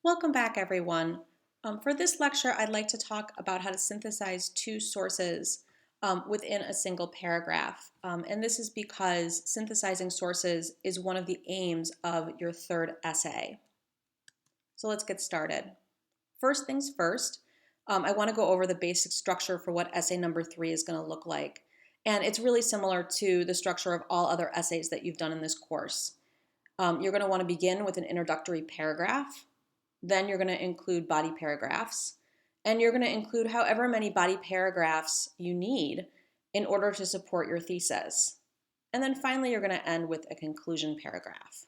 Welcome back, everyone. For this lecture, I'd like to talk about how to synthesize two sources within a single paragraph. And this is because synthesizing sources is one of the aims of your third essay. So let's get started. First things first, I want to go over the basic structure for what essay number 3 is going to look like. And it's really similar to the structure of all other essays that you've done in this course. You're going to want to begin with an introductory paragraph. Then you're going to include body paragraphs, and you're going to include however many body paragraphs you need in order to support your thesis. And then finally, you're going to end with a conclusion paragraph.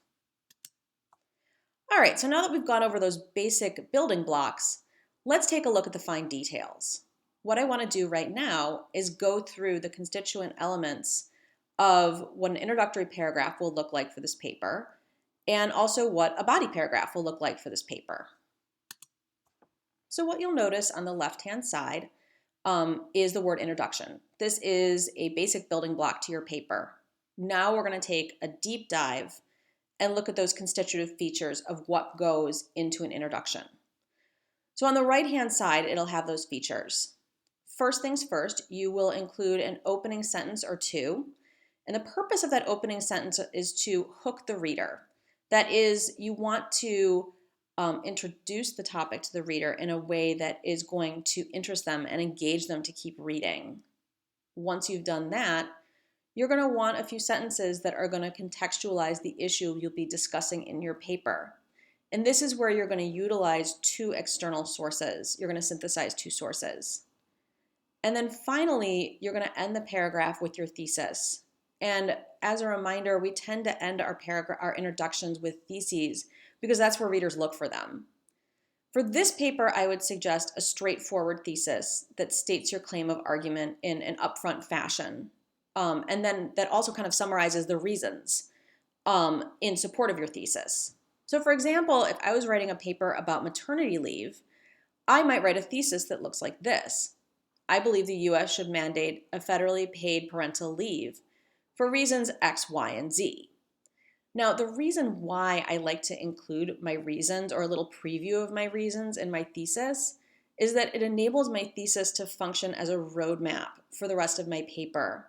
All right, so now that we've gone over those basic building blocks, let's take a look at the fine details. What I want to do right now is go through the constituent elements of what an introductory paragraph will look like for this paper, and also what a body paragraph will look like for this paper. So what you'll notice on the left-hand side is the word introduction. This is a basic building block to your paper. Now we're going to take a deep dive and look at those constitutive features of what goes into an introduction. So on the right-hand side, it'll have those features. First things first, you will include an opening sentence or two. And the purpose of that opening sentence is to hook the reader. That is, you want to introduce the topic to the reader in a way that is going to interest them and engage them to keep reading. Once you've done that, you're going to want a few sentences that are going to contextualize the issue you'll be discussing in your paper. And this is where you're going to utilize two external sources. You're going to synthesize two sources. And then finally, you're going to end the paragraph with your thesis. And as a reminder, we tend to end our introductions with theses because that's where readers look for them. For this paper, I would suggest a straightforward thesis that states your claim of argument in an upfront fashion. And then that also kind of summarizes the reasons in support of your thesis. So for example, if I was writing a paper about maternity leave, I might write a thesis that looks like this. I believe the US should mandate a federally paid parental leave for reasons X, Y, and Z. Now, the reason why I like to include my reasons or a little preview of my reasons in my thesis is that it enables my thesis to function as a roadmap for the rest of my paper.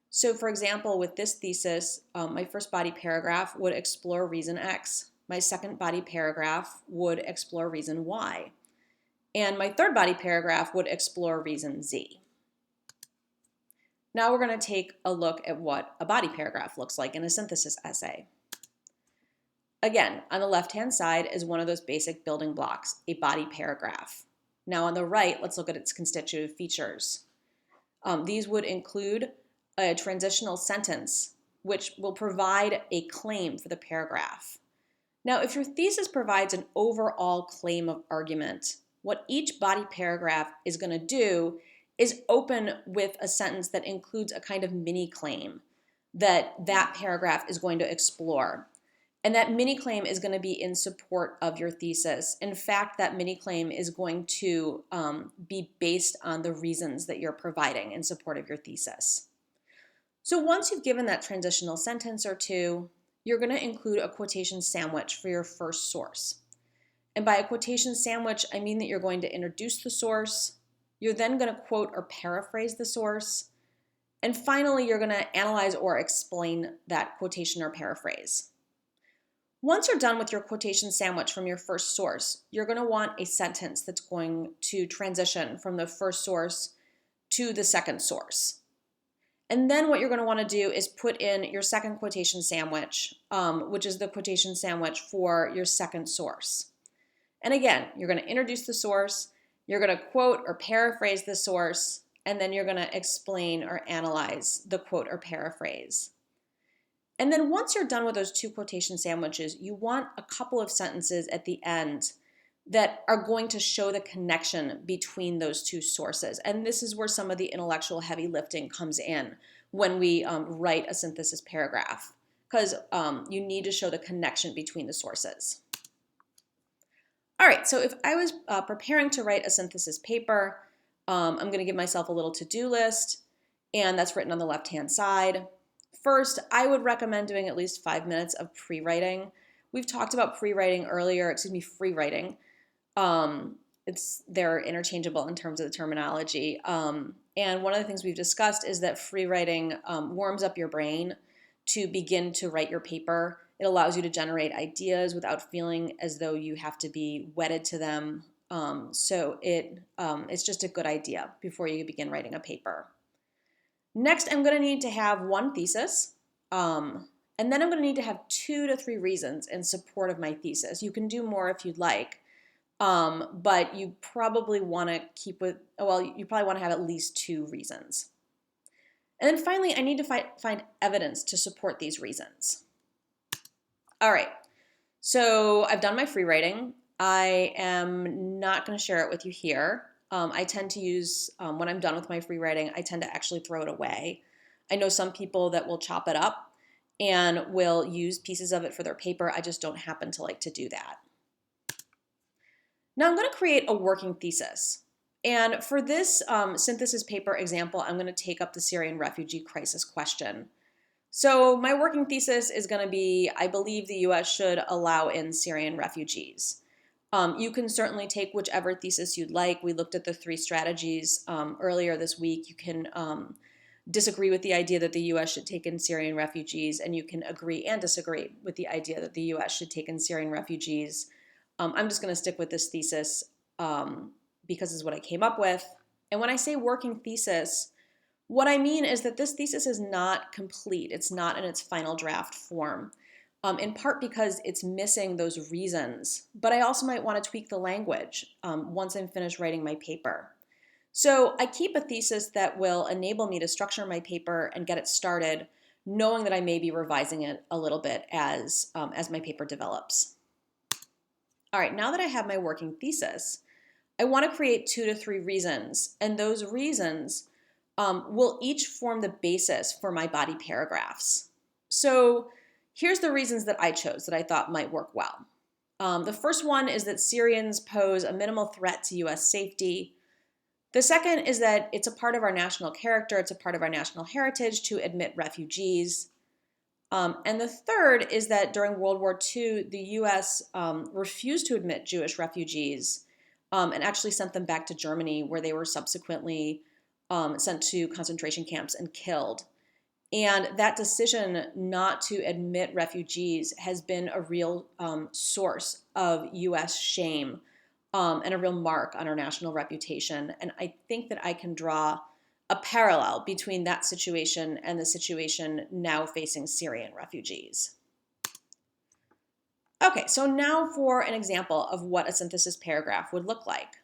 So for example, with this thesis, my first body paragraph would explore reason X. My second body paragraph would explore reason Y. And my third body paragraph would explore reason Z. Now we're going to take a look at what a body paragraph looks like in a synthesis essay. Again, on the left-hand side is one of those basic building blocks, a body paragraph. Now on the right, let's look at its constitutive features. These would include a transitional sentence, which will provide a claim for the paragraph. Now, if your thesis provides an overall claim of argument, what each body paragraph is going to do is open with a sentence that includes a kind of mini claim that paragraph is going to explore. And that mini claim is going to be in support of your thesis. In fact, that mini claim is going to be based on the reasons that you're providing in support of your thesis. So once you've given that transitional sentence or two, you're going to include a quotation sandwich for your first source. And by a quotation sandwich, I mean that you're going to introduce the source, you're then going to quote or paraphrase the source, and finally, you're going to analyze or explain that quotation or paraphrase. Once you're done with your quotation sandwich from your first source, you're going to want a sentence that's going to transition from the first source to the second source. And then what you're going to want to do is put in your second quotation sandwich, which is the quotation sandwich for your second source. And again, you're going to introduce the source, you're going to quote or paraphrase the source, and then you're going to explain or analyze the quote or paraphrase. And then once you're done with those two quotation sandwiches, you want a couple of sentences at the end that are going to show the connection between those two sources. And this is where some of the intellectual heavy lifting comes in when we write a synthesis paragraph, because you need to show the connection between the sources. All right, so if I was preparing to write a synthesis paper, I'm going to give myself a little to-do list, and that's written on the left-hand side. First, I would recommend doing at least 5 minutes of pre-writing, We've talked about pre-writing earlier, excuse me, free writing. Um, they're interchangeable in terms of the terminology. And one of the things we've discussed is that free writing warms up your brain to begin to write your paper. It allows you to generate ideas without feeling as though you have to be wedded to them. It's just a good idea before you begin writing a paper. Next, I'm going to need to have one thesis, and then I'm going to need to have 2 to 3 reasons in support of my thesis. You can do more if you'd like, but you probably want to you probably want to have at least 2 reasons. And then finally, I need to find evidence to support these reasons. All right, so I've done my free writing. I am not going to share it with you here. I tend to use, when I'm done with my free writing, I tend to actually throw it away. I know some people that will chop it up and will use pieces of it for their paper. I just don't happen to like to do that. Now I'm going to create a working thesis. And for this synthesis paper example, I'm going to take up the Syrian refugee crisis question. So my working thesis is going to be, I believe the US should allow in Syrian refugees. You can certainly take whichever thesis you'd like. We looked at the 3 strategies earlier this week. You can disagree with the idea that the US should take in Syrian refugees, and you can agree and disagree with the idea that the US should take in Syrian refugees. I'm just going to stick with this thesis because it's what I came up with. And when I say working thesis, what I mean is that this thesis is not complete. It's not in its final draft form, in part because it's missing those reasons. But I also might want to tweak the language once I'm finished writing my paper. So I keep a thesis that will enable me to structure my paper and get it started, knowing that I may be revising it a little bit as my paper develops. All right, now that I have my working thesis, I want to create 2 to 3 reasons, and those reasons will each form the basis for my body paragraphs. So here's the reasons that I chose that I thought might work well. The first one is that Syrians pose a minimal threat to US safety. The second is that it's a part of our national character, it's a part of our national heritage to admit refugees. And the third is that during World War II, the US refused to admit Jewish refugees and actually sent them back to Germany, where they were subsequently sent to concentration camps and killed. And that decision not to admit refugees has been a real source of US shame and a real mark on our national reputation. And I think that I can draw a parallel between that situation and the situation now facing Syrian refugees. Okay, so now for an example of what a synthesis paragraph would look like.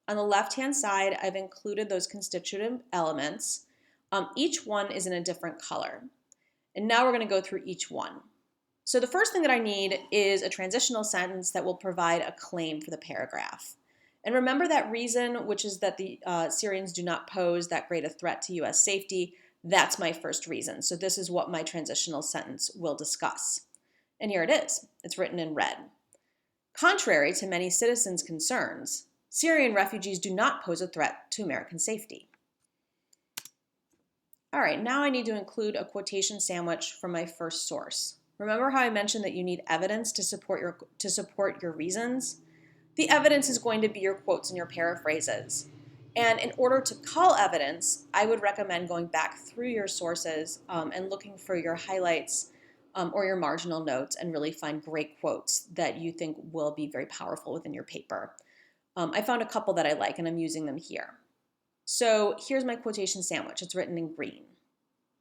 On the left-hand side, I've included those constituent elements. Each one is in a different color. And now we're going to go through each one. So the first thing that I need is a transitional sentence that will provide a claim for the paragraph. And remember that reason, which is that the Syrians do not pose that great a threat to US safety. That's my first reason. So this is what my transitional sentence will discuss. And here it is. It's written in red. Contrary to many citizens' concerns, Syrian refugees do not pose a threat to American safety. All right, now I need to include a quotation sandwich from my first source. Remember how I mentioned that you need evidence to support your reasons? The evidence is going to be your quotes and your paraphrases. And in order to call evidence, I would recommend going back through your sources and looking for your highlights or your marginal notes and really find great quotes that you think will be very powerful within your paper. I found a couple that I like, and I'm using them here. So here's my quotation sandwich. It's written in green.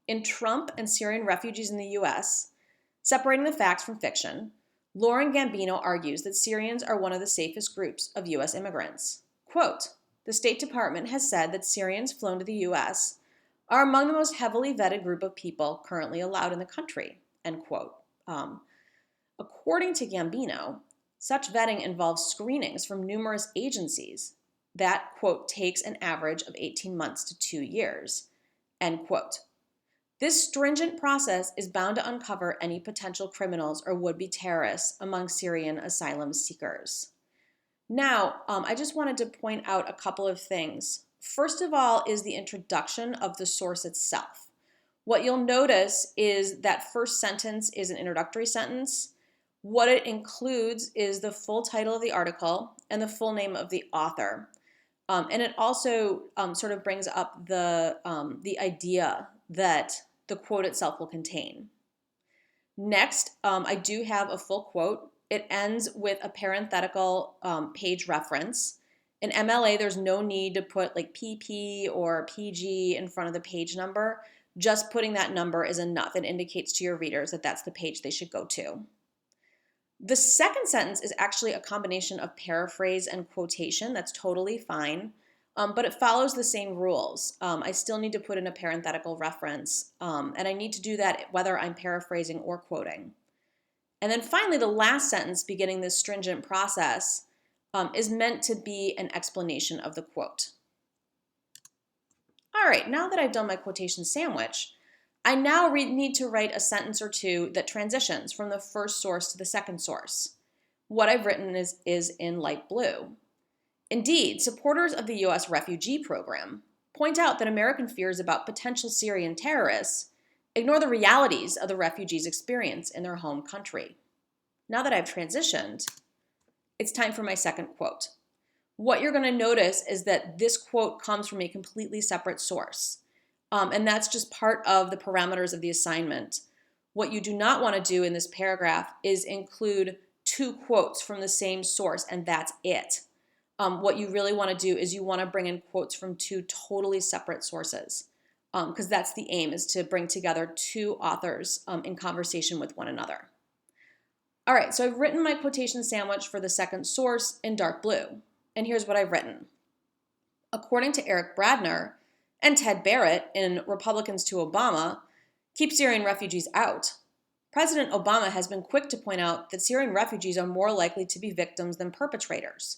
In Trump and Syrian Refugees in the U.S., Separating the Facts from Fiction, Lauren Gambino argues that Syrians are one of the safest groups of U.S. immigrants. Quote, the State Department has said that Syrians flown to the U.S. are among the most heavily vetted group of people currently allowed in the country, end quote. According to Gambino, such vetting involves screenings from numerous agencies that, quote, takes an average of 18 months to 2 years, end quote. This stringent process is bound to uncover any potential criminals or would-be terrorists among Syrian asylum seekers. Now, I just wanted to point out a couple of things. First of all is the introduction of the source itself. What you'll notice is that first sentence is an introductory sentence. What it includes is the full title of the article and the full name of the author. And it also sort of brings up the idea that the quote itself will contain. Next, I do have a full quote. It ends with a parenthetical page reference. In MLA, there's no need to put like PP or PG in front of the page number. Just putting that number is enough. It indicates to your readers that that's the page they should go to. The second sentence is actually a combination of paraphrase and quotation. That's totally fine, but it follows the same rules. I still need to put in a parenthetical reference, and I need to do that whether I'm paraphrasing or quoting. And then finally, the last sentence beginning this stringent process is meant to be an explanation of the quote. All right, now that I've done my quotation sandwich, I now need to write a sentence or two that transitions from the first source to the second source. What I've written is in light blue. Indeed, supporters of the U.S. refugee program point out that American fears about potential Syrian terrorists ignore the realities of the refugees' experience in their home country. Now that I've transitioned, it's time for my second quote. What you're going to notice is that this quote comes from a completely separate source. And that's just part of the parameters of the assignment. What you do not want to do in this paragraph is include two quotes from the same source, and that's it. What you really want to do is you want to bring in quotes from two totally separate sources, because that's the aim, is to bring together two authors in conversation with one another. All right, so I've written my quotation sandwich for the second source in dark blue, and here's what I've written. According to Eric Bradner and Ted Barrett in Republicans to Obama, keep Syrian refugees out, President Obama has been quick to point out that Syrian refugees are more likely to be victims than perpetrators.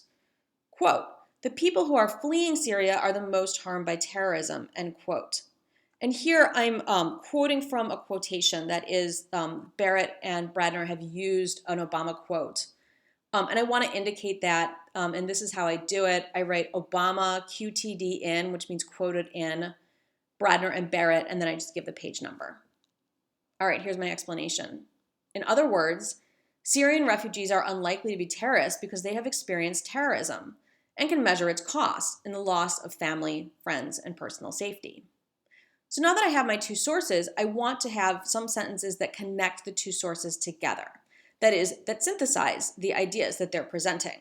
Quote, the people who are fleeing Syria are the most harmed by terrorism, end quote. And here I'm quoting from a quotation that is Barrett and Bradner have used an Obama quote. And I want to indicate that, and this is how I do it. I write Obama QTD in, which means quoted in, Bradner and Barrett, and then I just give the page number. All right, here's my explanation. In other words, Syrian refugees are unlikely to be terrorists because they have experienced terrorism and can measure its cost in the loss of family, friends, and personal safety. So now that I have my two sources, I want to have some sentences that connect the two sources together. That is, that synthesize the ideas that they're presenting.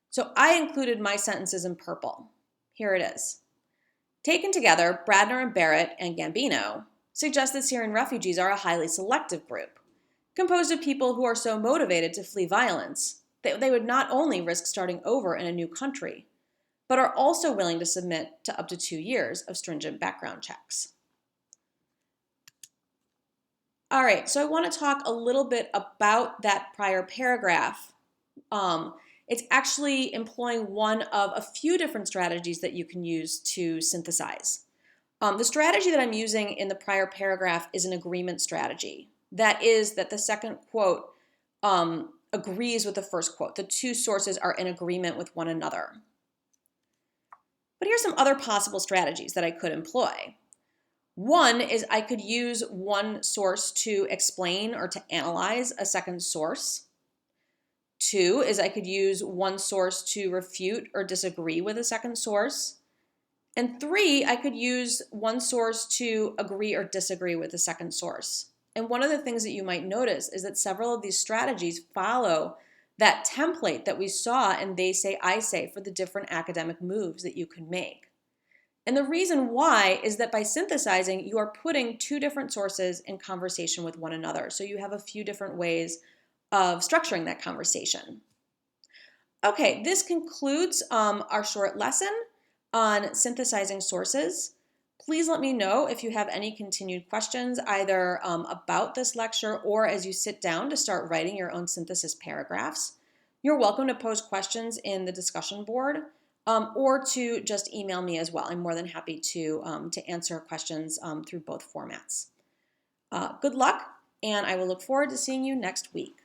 So I included my sentences in purple. Here it is. Taken together, Bradner and Barrett and Gambino suggest that Syrian refugees are a highly selective group, composed of people who are so motivated to flee violence that they would not only risk starting over in a new country, but are also willing to submit to up to 2 years of stringent background checks. All right, so I want to talk a little bit about that prior paragraph. It's actually employing one of a few different strategies that you can use to synthesize. The strategy that I'm using in the prior paragraph is an agreement strategy. That is that the second quote agrees with the first quote. The two sources are in agreement with one another. But here's some other possible strategies that I could employ. One is I could use one source to explain or to analyze a second source. Two is I could use one source to refute or disagree with a second source. And three, I could use one source to agree or disagree with a second source. And one of the things that you might notice is that several of these strategies follow that template that we saw in They Say, I Say for the different academic moves that you can make. And the reason why is that by synthesizing, you are putting two different sources in conversation with one another. So you have a few different ways of structuring that conversation. Okay, this concludes our short lesson on synthesizing sources. Please let me know if you have any continued questions, either about this lecture or as you sit down to start writing your own synthesis paragraphs. You're welcome to post questions in the discussion board or to just email me as well. I'm more than happy to answer questions through both formats. Good luck, and I will look forward to seeing you next week.